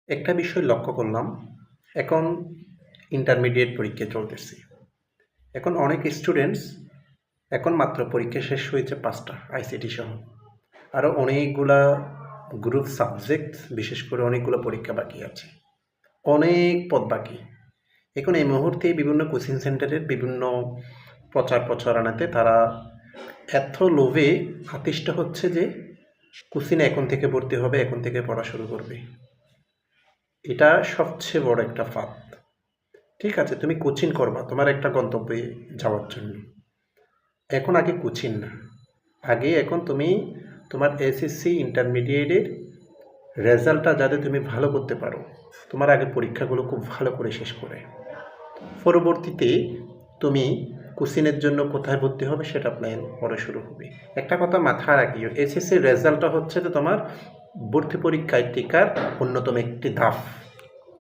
একটা বিষয় লক্ষ্য করলাম, এখন ইন্টারমিডিয়েট পরীক্ষা চলতেছে। এখন অনেক স্টুডেন্টস এখন মাত্র পরীক্ষা শেষ হয়েছে ৫টা আইসিটি সহ। আরও অনেকগুলা গ্রুপ সাবজেক্ট, বিশেষ করে অনেকগুলো পরীক্ষা বাকি আছে, অনেক পদ বাকি। এখন এই মুহূর্তে বিভিন্ন কোচিং সেন্টারের বিভিন্ন প্রচারণাতে তারা এত লোভে আকৃষ্ট হচ্ছে যে কোচিংয়ে এখন থেকে ভর্তি হবে, এখন থেকে পড়া শুরু করবে। এটা সবচেয়ে বড় একটা ফাঁদ। ঠিক আছে, তুমি কোচিং করবা তোমার একটা গন্তব্যে যাওয়ার জন্য। এখন আগে কোচিং না, আগে এখন তুমি তোমার এসএসসি ইন্টারমিডিয়েটের রেজাল্টটা যাতে তুমি ভালো করতে পারো, তোমার আগে পরীক্ষাগুলো খুব ভালো করে শেষ করে পরবর্তীতে তুমি কোচিংয়ের জন্য কোথায় ভর্তি হবে সেটা প্ল্যান পরে শুরু হবে। একটা কথা মাথায় রাখিও, এসএসসির রেজাল্টটা হচ্ছে যে তোমার ভর্তি পরীক্ষায় টিকার অন্যতম একটি ধাপ।